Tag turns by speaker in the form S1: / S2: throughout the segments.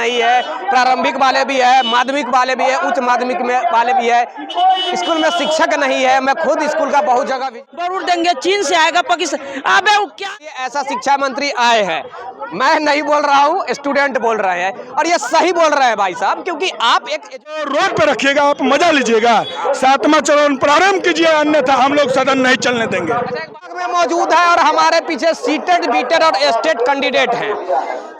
S1: नहीं है, प्रारंभिक वाले भी है, माध्यमिक वाले भी है, उच्च माध्यमिक में वाले भी है। स्कूल में शिक्षक नहीं है। मैं खुद स्कूल का बहुत जगह
S2: जरूर देंगे, चीन से आएगा, पाकिस्तान। अबे वो क्या,
S1: ऐसा शिक्षा मंत्री आए हैं। मैं नहीं बोल रहा हूँ, स्टूडेंट बोल रहे हैं और ये सही बोल रहे हैं भाई साहब, क्योंकि आप एक
S3: रोड पे रखिएगा, आप मजा लीजिएगा। 7वां चरण प्रारंभ कीजिए, अन्यथा हम लोग सदन नहीं चलने देंगे।
S1: में मौजूद है और हमारे पीछे सीटेड, बीटेड और स्टेट कैंडिडेट हैं।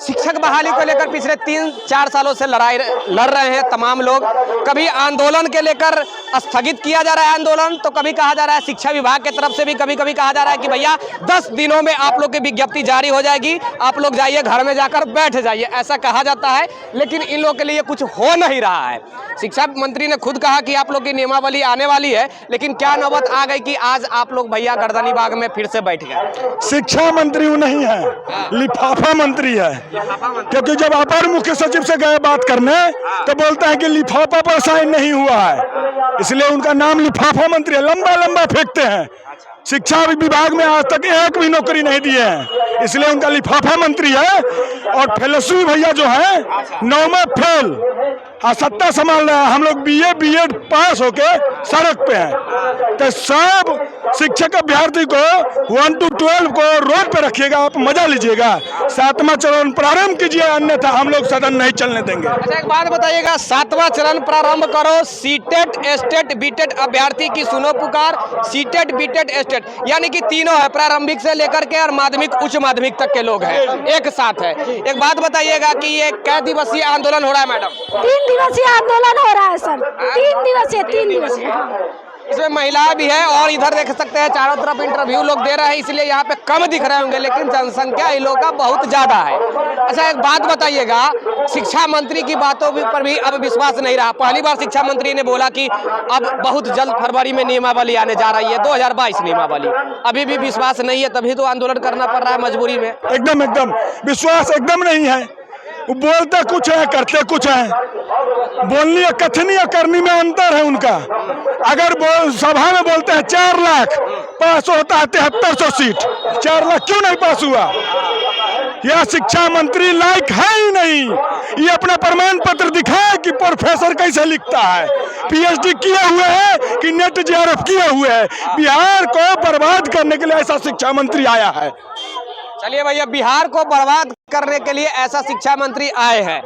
S1: शिक्षक बहाली को लेकर पिछले 3-4 सालों से लड़ रहे हैं तमाम लोग। कभी आंदोलन के लेकर स्थगित किया जा रहा है आंदोलन, तो कभी कहा जा रहा है शिक्षा विभाग की तरफ से भी कभी कहा जा रहा है कि भैया 10 दिनों में आप लोग की विज्ञप्ति जारी हो जाएगी, आप लोग जाइए घर में जाकर बैठ जाइए, ऐसा कहा जाता है। लेकिन इन लोगों के लिए कुछ हो नहीं रहा है। शिक्षा मंत्री ने खुद कहा कि आप लोग की नियमावली आने वाली है, लेकिन क्या नौबत आ गई कि आज आप लोग भैया गर्दनी बाग में फिर से बैठ गए।
S3: शिक्षा मंत्री वो नहीं है, लिफाफा मंत्री है। क्योंकि जब अपर मुख्य सचिव से गए बात करने तो बोलते हैं कि लिफाफा पर साइन नहीं हुआ है, इसलिए उनका नाम लिफाफा मंत्री है। लंबा लंबा फेंकते हैं। शिक्षा विभाग में आज तक एक भी नौकरी नहीं दिए हैं, इसलिए उनका लिफाफा मंत्री है। और फेलसू भैया जो है 9वां फेल, सत्ता संभाल रहे हैं। हम लोग बीए बीएड पास होके सड़क पे हैं। तो सब शिक्षक अभ्यर्थी को 1 to 12 को रोड पे रखिएगा, आप मजा लीजिएगा। 7वां चरण प्रारंभ कीजिए, अन्यथा हम लोग सदन नहीं चलने देंगे।
S1: अच्छा, एक बात बताइएगा, 7वां चरण प्रारंभ करो। सीटेट, स्टेट, बीटेट अभ्यर्थी की सुनो पुकार। सीटेट, बीटेट, स्टेट यानी कि तीनों है, प्रारंभिक से लेकर के और माध्यमिक, उच्च माध्यमिक तक के लोग हैं, एक साथ है। एक बात बताइएगा कि ये कै दिवसीय आंदोलन हो रहा है मैडम?
S4: 3 दिवसीय आंदोलन हो रहा है सर। 3 दिवसीय।
S1: इसमें महिलाएं भी है और इधर देख सकते हैं चारों तरफ इंटरव्यू लोग दे रहे हैं, इसलिए यहाँ पे कम दिख रहे होंगे, लेकिन जनसंख्या इन लोगों का बहुत ज्यादा है। अच्छा, एक बात बताइएगा, शिक्षा मंत्री की बातों पर भी अब विश्वास नहीं रहा। पहली बार शिक्षा मंत्री ने बोला कि अब बहुत जल्द फरवरी में नियमावली आने जा रही है, 2022 नियमावली। अभी भी विश्वास नहीं है, तभी तो आंदोलन करना पड़ रहा है मजबूरी में।
S3: एकदम विश्वास एकदम नहीं है। वो बोलते कुछ है, करते कुछ है। बोलनी और कथनी और करनी में अंतर है उनका। अगर सभा में बोलते हैं 4 लाख पास होता है 7300 सीट, 4 लाख क्यों नहीं पास हुआ? यह शिक्षा मंत्री लायक है ही नहीं। ये अपना प्रमाण पत्र दिखाए कि प्रोफेसर कैसे लिखता है, पीएचडी किए हुए है कि नेट जेआरएफ किए हुए है। बिहार को बर्बाद करने के लिए ऐसा शिक्षा मंत्री आया है।
S1: चलिए भैया, बिहार को बर्बाद करने के लिए ऐसा शिक्षा मंत्री आए हैं।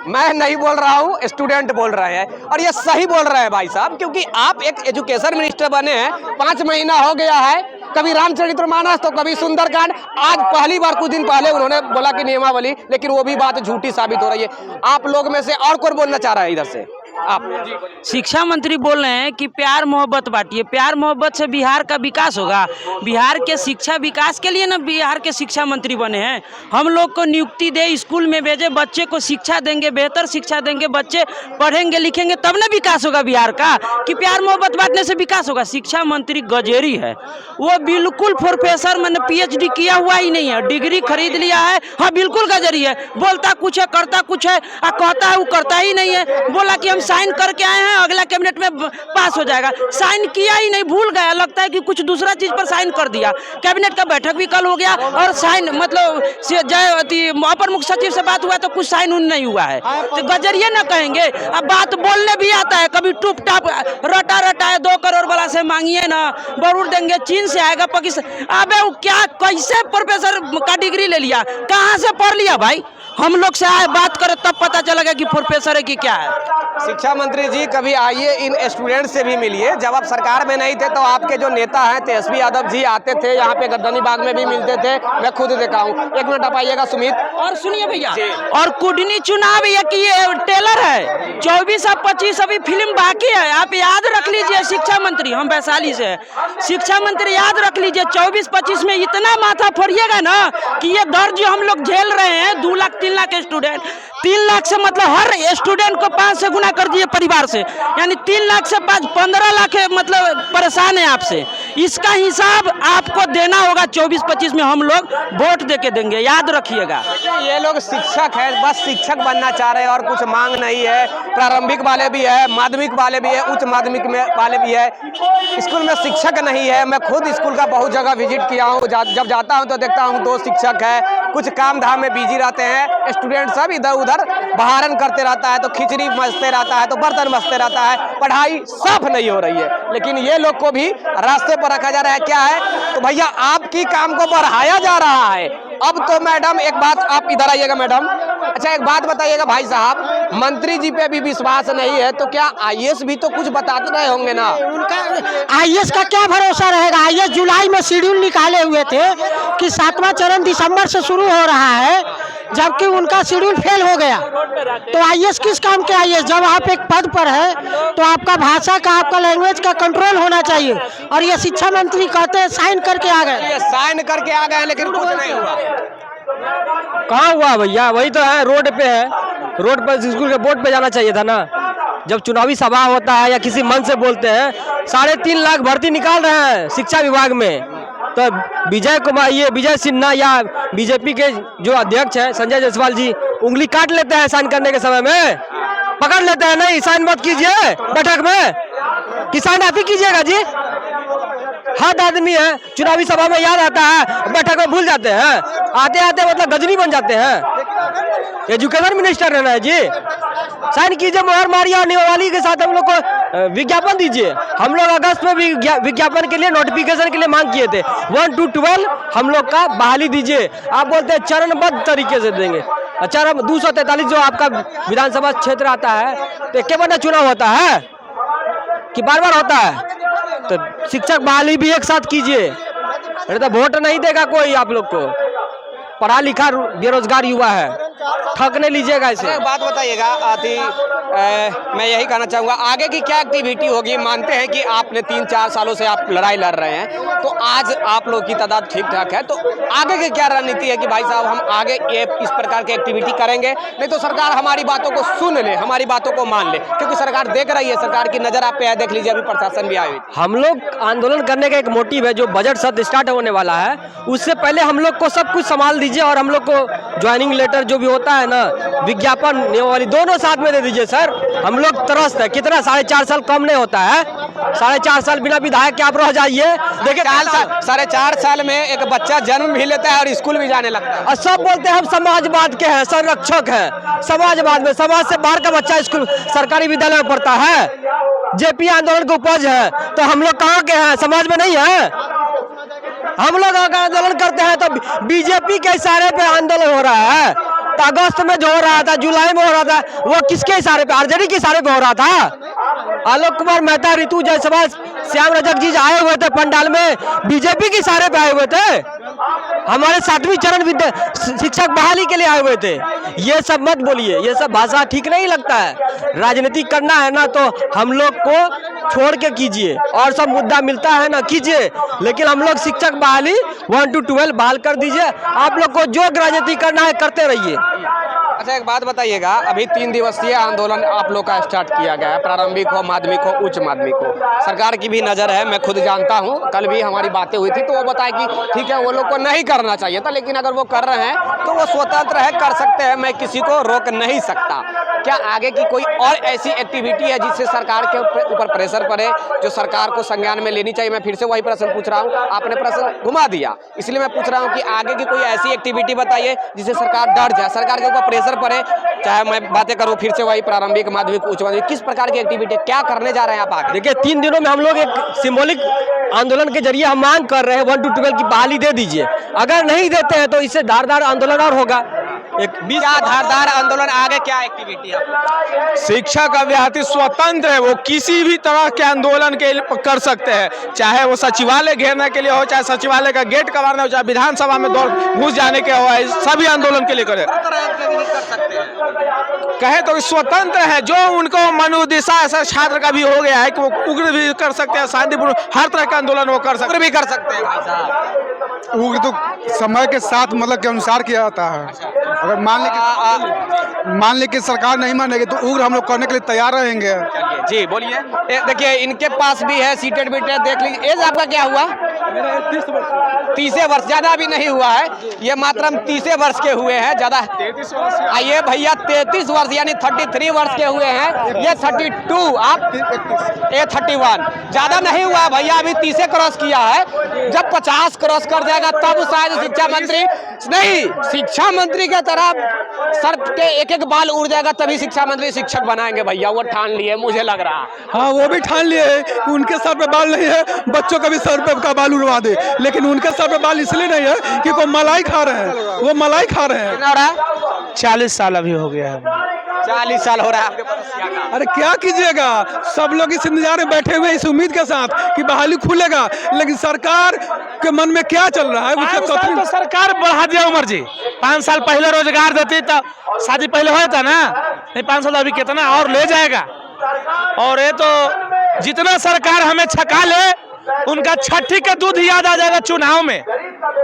S1: मैं नहीं बोल रहा हूँ, स्टूडेंट बोल रहे हैं और ये सही बोल रहे हैं भाई साहब, क्योंकि आप एक एजुकेशन मिनिस्टर बने हैं, 5 महीना हो गया है। कभी रामचरितमानस तो कभी सुंदरकांड। आज पहली बार कुछ दिन पहले उन्होंने बोला कि नियमावली, लेकिन वो भी बात झूठी साबित हो रही है। आप लोग में से और कौन बोलना चाह रहा है इधर से? आप
S2: शिक्षा मंत्री बोल रहे हैं कि प्यार मोहब्बत बांटिए, प्यार मोहब्बत से बिहार का विकास होगा। बिहार के शिक्षा विकास के लिए ना बिहार के शिक्षा मंत्री बने हैं। हम लोग को नियुक्ति दे, स्कूल में भेजे, बच्चे को शिक्षा देंगे, बेहतर शिक्षा देंगे, बच्चे पढ़ेंगे लिखेंगे तब ना विकास होगा बिहार का, कि प्यार मोहब्बत बांटने से विकास होगा। शिक्षा मंत्री गजेरी है, वो बिल्कुल प्रोफेसर, मैंने पीएचडी किया हुआ ही नहीं है, डिग्री खरीद लिया है। हाँ, बिल्कुल गजेरी है, बोलता कुछ है करता कुछ है, कहता है वो करता ही नहीं है। बोला कि हम साइन करके आए हैं, अगला कैबिनेट में पास हो जाएगा, साइन किया ही नहीं, भूल गया। लगता है कि कुछ दूसरा चीज पर साइन कर दिया। कैबिनेट का बैठक भी कल हो गया और साइन मतलब अपर मुख्य सचिव से बात हुआ तो कुछ साइन उन नहीं हुआ है। तो गजरिए ना कहेंगे। अब बात बोलने भी आता है, कभी टूप टाप रटा है 2 करोड़ वाला से मांगिए ना, जरूर देंगे, चीन से आएगा, पाकिस्तान। अबे वो क्या, कैसे प्रोफेसर का डिग्री ले लिया, कहाँ से पढ़ लिया भाई? हम लोग से आए बात करें तब पता चलेगा कि प्रोफेसर है कि क्या है।
S1: शिक्षा मंत्री जी, कभी आइए, इन स्टूडेंट से भी मिलिए। जब आप सरकार में नहीं थे तो आपके जो नेता हैं तेजस्वी यादव जी आते थे यहाँ पे, गर्दनी बाग में भी मिलते थे, मैं खुद देखा हूँ। 1 मिनट आप आइएगा सुमित।
S2: और सुनिए भैया, और कुडनी चुनाव ये कि ये टेलर है, 24 और 25 अभी फिल्म बाकी है। आप याद रख लीजिए, शिक्षा मंत्री, हम वैशाली से, शिक्षा मंत्री याद रख लीजिए, 24-25 में इतना माथा फोड़िएगा ना कि ये दर्द जो हम लोग झेल रहे हैं, 2 लाख 3 लाख स्टूडेंट, 3 लाख से मतलब हर स्टूडेंट को 5 से गुना कर दिए परिवार से, यानी 3 लाख से 15 लाख मतलब परेशान है आपसे। इसका हिसाब आपको देना होगा 24-25 में, हम लोग वोट देके देंगे, याद रखिएगा।
S1: ये लोग शिक्षक है, बस शिक्षक बनना चाह रहे हैं और कुछ मांग नहीं है। प्रारंभिक वाले भी है, माध्यमिक वाले भी है, उच्च माध्यमिक में वाले भी है। स्कूल में शिक्षक नहीं है। मैं खुद स्कूल का बहुत जगह विजिट किया हूँ, जब जाता हूँ तो देखता हूँ 2 शिक्षक है, कुछ काम धाम में बिजी रहते हैं। स्टूडेंट सब इधर उधर बहारन करते रहता है, तो खिचड़ी मचते रहता है, तो बर्तन मचते रहता है, पढ़ाई साफ नहीं हो रही है। लेकिन ये लोग को भी रास्ते पर रखा जा रहा है। क्या है तो भैया आपकी काम को बढ़ाया जा रहा है। अब तो मैडम एक बात, आप इधर आइएगा मैडम। अच्छा एक बात बताइएगा भाई साहब, मंत्री जी पे भी विश्वास नहीं है तो क्या आईएएस भी तो कुछ बताते रहे होंगे ना?
S5: उनका आईएएस का क्या भरोसा रहेगा? आईएएस जुलाई में शेड्यूल निकाले हुए थे कि 7वां चरण दिसंबर से शुरू हो रहा है, जबकि उनका शेड्यूल फेल हो गया। तो आईएएस किस काम के आईएएस? जब आप एक पद पर है तो आपका भाषा का, आपका लैंग्वेज का कंट्रोल होना चाहिए। और ये शिक्षा मंत्री कहते हैं साइन करके आ गए।
S1: ये साइन करके आ गए लेकिन कुछ नहीं हुआ।
S6: कहाँ हुआ भैया? वही तो है, रोड पे है। रोड पर स्कूल के बोर्ड पे जाना चाहिए था ना। जब चुनावी सभा होता है या किसी मंच से बोलते हैं, 3.5 लाख भर्ती निकाल रहे हैं शिक्षा विभाग में, तो विजय सिन्हा या बीजेपी के जो अध्यक्ष हैं संजय जायसवाल जी उंगली काट लेते हैं साइन करने के समय में, पकड़ लेते हैं। नहीं साइन मत कीजिए बैठक में, कि साइन आप ही कीजिएगा जी। हद आदमी है, चुनावी सभा में याद आता है, बैठक में भूल जाते हैं, आते आते मतलब गजनी बन जाते हैं। एजुकेशन मिनिस्टर रहना है जी। साइन कीजिए, मोहर मारिए और नियमावली के साथ हम लोग को विज्ञापन दीजिए। हम लोग अगस्त में भी विज्ञापन के लिए, नोटिफिकेशन के लिए मांग किए थे। 1 to 12 हम लोग का बहाली दीजिए। आप बोलते हैं चरणबद्ध तरीके से देंगे। चरण 243 जो आपका विधानसभा क्षेत्र आता है, तो एक बार चुनाव होता है कि बार बार होता है? तो शिक्षक बहाली भी एक साथ कीजिए, नहीं तो वोट नहीं देगा कोई आप लोग को। पढ़ा लिखा बेरोजगार युवा है, ठगने लीजिएगा इसे।
S1: एक बात बताइएगा मैं यही कहना चाहूँगा, आगे की क्या एक्टिविटी होगी? मानते हैं कि आपने 3-4 सालों से आप लड़ाई लड़ रहे हैं, तो आज आप लोग की तादाद ठीक ठाक है, तो आगे की क्या रणनीति है कि भाई साहब हम आगे ये इस प्रकार की एक्टिविटी करेंगे, नहीं तो सरकार हमारी बातों को सुन ले, हमारी बातों को मान ले, क्योंकि सरकार देख रही है, सरकार की नज़र आप पे है। देख लीजिए अभी प्रशासन भी आए हुए।
S6: हम लोग आंदोलन करने का एक मोटिव है, जो बजट सत्र स्टार्ट होने वाला है उससे पहले हम लोग को सब कुछ संभाल दीजिए, और हम लोग को ज्वाइनिंग लेटर जो भी होता है ना, विज्ञापन नियमावली दोनों साथ में दे दीजिए सर। हम लोग त्रस्त है, कितना 4.5 साल कम नहीं होता है। 4.5 साल बिना विधायक के आप रह जाइए। देखिए
S1: 4.5 साल में एक बच्चा जन्म भी लेता है और स्कूल भी जाने लगता है,
S6: और सब बोलते हैं हम समाजवाद के हैं, संरक्षक हैं। समाजवाद में समाज से बाहर का बच्चा स्कूल सरकारी विद्यालय में पढ़ता है। जेपी आंदोलन की उपज है, तो हम लोग कहाँ के हैं? समाज में नहीं है। हम लोग अगर आंदोलन करते हैं तो बीजेपी के इशारे पे आंदोलन हो रहा है। तो अगस्त में जो हो रहा था, जुलाई में हो रहा था, वो किसके इशारे पे? आरजेडी के इशारे पे हो रहा था। आलोक कुमार मेहता, रितु जायसवाल, श्याम रजक जी आए हुए थे पंडाल में, बीजेपी के इशारे पे आए हुए थे। हमारे 7वीं चरण शिक्षक बहाली के लिए आए हुए थे। ये सब मत बोलिए, ये सब भाषा ठीक नहीं लगता है। राजनीति करना है ना तो हम लोग को छोड़ के कीजिए, और सब मुद्दा मिलता है ना कीजिए, लेकिन हम लोग शिक्षक बहाली 1 to 12 बहाल कर दीजिए। आप लोग को जो राजनीति करना है करते रहिए।
S1: अच्छा एक बात बताइएगा, अभी 3 दिवसीय आंदोलन आप लोग का स्टार्ट किया गया है, प्रारंभिक हो, माध्यमिक हो, उच्च माध्यमिक हो। सरकार की भी नज़र है, मैं खुद जानता हूँ, कल भी हमारी बातें हुई थी तो वो बताए कि ठीक है वो लोग को नहीं करना चाहिए था, लेकिन अगर वो कर रहे हैं तो वो स्वतंत्र है, कर सकते हैं, मैं किसी को रोक नहीं सकता। क्या आगे की कोई और ऐसी एक्टिविटी है जिससे सरकार के ऊपर प्रेशर पड़े, जो सरकार को संज्ञान में लेनी चाहिए? मैं फिर से वही प्रश्न पूछ रहा हूँ, आपने प्रश्न घुमा दिया, इसलिए मैं पूछ रहा हूँ कि आगे की कोई ऐसी एक्टिविटी बताइए जिससे सरकार डर जाए, सरकार के ऊपर प्रेशर पड़े। चाहे मैं बातें करूं फिर से वही प्रारंभिक, माध्यमिक, उच्च माध्यमिक, किस प्रकार की एक्टिविटी क्या करने जा रहे हैं आप आगे?
S6: देखिए 3 दिनों में हम लोग एक सिंबॉलिक आंदोलन के जरिए हम मांग कर रहे हैं 1 to 12 की बहाली दे दीजिए। अगर नहीं देते हैं तो इससे धारदार आंदोलन और होगा।
S1: क्या धारदार आंदोलन, आगे क्या एक्टिविटी है?
S7: शिक्षक अभ्यर्थी स्वतंत्र है, वो किसी भी तरह के आंदोलन के कर सकते हैं, चाहे वो सचिवालय घेरने के लिए हो, चाहे सचिवालय का गेट कबाड़ना हो, चाहे विधानसभा में दौड़ घुस जाने के हो, सभी आंदोलन के लिए करे। कहे तो स्वतंत्र है, जो उनको मनोदिशा ऐसा छात्र का भी हो गया है कि वो उग्र भी कर सकते हैं, शांतिपूर्ण हर तरह का आंदोलन वो कर सकते हैं। भाई साहब
S3: उग्र तो समय के साथ मतलब के अनुसार किया जाता है। अगर मान ले कि सरकार नहीं मानेगी तो उग्र हम लोग करने के लिए तैयार रहेंगे।
S1: जी बोलिए। देखिए इनके पास भी है सीटेड बीटेड, देख लीजिए। एज आपका क्या हुआ?
S3: मेरा 30 वर्ष।
S1: 30 वर्ष, ज्यादा भी नहीं हुआ है, ये मात्र 30 वर्ष के हुए हैं, ज्यादा। आइए भैया 33 वर्ष यानी 33 वर्ष के हुए हैं, ये 32, आप 31, ज्यादा नहीं हुआ भैया, अभी 30 क्रॉस किया है। जब 50 क्रॉस कर जाएगा तब शायद शिक्षा मंत्री नहीं, शिक्षा मंत्री के तरफ सर के एक एक बाल उड़ जाएगा तभी शिक्षा मंत्री शिक्षक बनाएंगे भैया, वो ठान लिए मुझे लग रहा है।
S8: हाँ वो भी ठान लिए है कि उनके सर पे बाल नहीं है, बच्चों का भी सर पे का बाल उड़वा दे, लेकिन उनके सर पे बाल इसलिए नहीं है कि वो मलाई खा रहे हैं, वो मलाई खा रहे हैं।
S1: कितना हो रहा है?
S7: 40 साल अभी हो गया है।
S1: 40 साल हो रहा है आपके पड़ोसिया का।
S8: अरे क्या कीजिएगा, सब लोग इस इंतजार में बैठे हुए इस उम्मीद के साथ कि बहाली खुलेगा, लेकिन सरकार के मन में क्या चल रहा है
S7: तो सरकार बढ़ा दिया उम्र जी। 5 साल पहले रोजगार देती तो शादी पहले होता ना, नहीं 5 साल अभी कितना और ले जाएगा। और ये तो जितना सरकार हमें छका ले, उनका छठी का दूध याद आ जाएगा चुनाव में।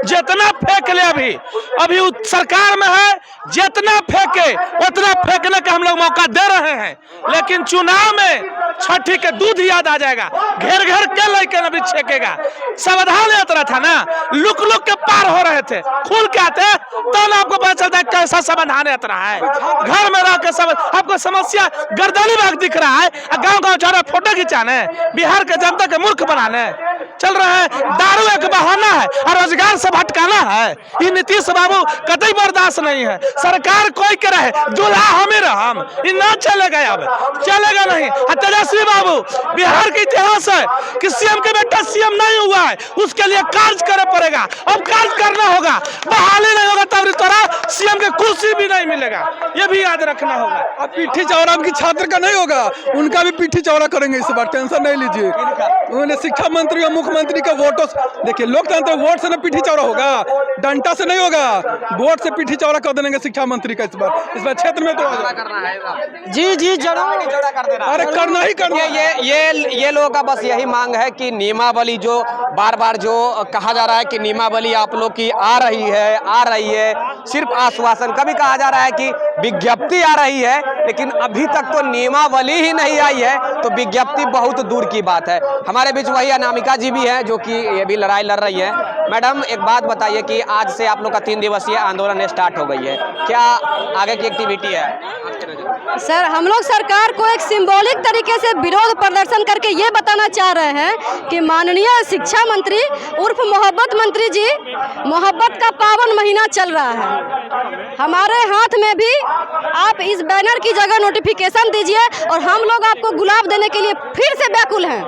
S7: जितना फेंक ले अभी सरकार में है, जितना फेंके उतना फेंकने का हम लोग मौका दे रहे हैं, लेकिन चुनाव में छठी के दूध याद आ जाएगा। घेर घेर के लेकर अभी छेकेगा। सावधान यात्रा था ना, लुक लुक के पार हो रहे थे, खुल के आते तो ना आपको पता चलता है कैसा समाधान यात्रा है। घर में रह के आपको समस्या गर्दनी भाग दिख रहा है, गाँव गाँव जा रहा फोटो खिंचाने, बिहार के जनता के मूर्ख बनाने चल रहा है। दारू एक बहाना है और रोजगार से भटकाना है। ये नीतीश बाबू कतई बर्दाश्त नहीं है। सरकार कोई करे दूल्हा हमें रहम, ये ना चलेगा, अब चलेगा नहीं। तेजस्वी बाबू, बिहार के इतिहास है कि सीएम के बेटा सीएम नहीं हुआ है, उसके लिए कार्य करना पड़ेगा। अब कार्य करना होगा, बहाली नहीं होगा तब तोरा सीएम के कुर्सी भी नहीं मिलेगा, ये भी याद रखना होगा।
S8: अब पीठी चौड़ा की छात्र का नहीं होगा, उनका भी पीठी चौड़ा करेंगे इस बार, टेंशन नहीं लीजिए। उन्होंने शिक्षा मंत्री और मुख्यमंत्री का वोटों, देखिए लोकतंत्र वोट से ना पीठी चौड़ा होगा, डंडा से नहीं होगा, वोट से पीठी चौड़ा कर देंगे शिक्षा मंत्री का। इस बार क्षेत्र में तो
S5: जी जरूर।
S8: अरे करना ही करना।
S1: ये लोगों का बस यही मांग है कि नियमावली जो बार बार जो कहा जा रहा है कि नियमावली आप लोग की आ रही है, सिर्फ आश्वासन। कभी कहा जा रहा है कि विज्ञप्ति आ रही है, लेकिन अभी तक तो नियमावली ही नहीं आई है, तो विज्ञप्ति बहुत दूर की बात है। हमारे बीच वही अनामिका जी भी हैं जो कि ये भी लड़ाई लड़ रही है। मैडम एक बात बताइए कि आज से आप लोग का 3 दिवसीय आंदोलन स्टार्ट हो गई है, क्या आगे की एक्टिविटी है?
S4: सर हम लोग सरकार को एक सिंबॉलिक तरीके से विरोध प्रदर्शन करके ये बताना चाह रहे हैं कि माननीय शिक्षा मंत्री उर्फ मोहब्बत मंत्री जी, मोहब्बत का पावन महीना चल रहा है, हमारे हाथ में भी आप इस बैनर की जगह नोटिफिकेशन दीजिए और हम लोग आपको गुलाब देने के लिए फिर से व्याकुल हैं।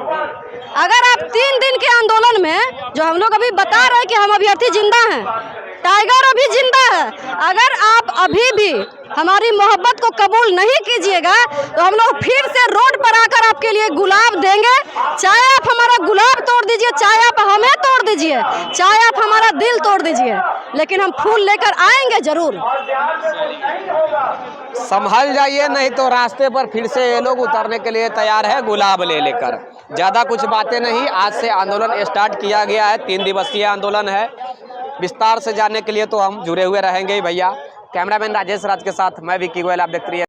S4: अगर आप 3 दिन के आंदोलन में, जो हम लोग अभी बता रहे हैं कि हम अभ्यर्थी जिंदा हैं, टाइगर अभी जिंदा है, अगर आप अभी भी हमारी मोहब्बत को कबूल नहीं कीजिएगा तो हम लोग फिर से रोड पर आकर आपके लिए गुलाब देंगे। चाहे आप हमारा गुलाब तोड़ दीजिए, चाहे आप हमें तोड़ दीजिए, चाहे आप हमारा दिल तोड़ दीजिए, लेकिन हम फूल लेकर आएंगे जरूर।
S1: संभल जाइए, नहीं तो रास्ते पर फिर से ये लोग उतरने के लिए तैयार है गुलाब ले लेकर। ज़्यादा कुछ बातें नहीं, आज से आंदोलन स्टार्ट किया गया है, 3 दिवसीय आंदोलन है। विस्तार से जानने के लिए तो हम जुड़े हुए रहेंगे ही भैया। कैमरामैन राजेश राज के साथ मैं विक्की गोयल, आप देखते रहिए।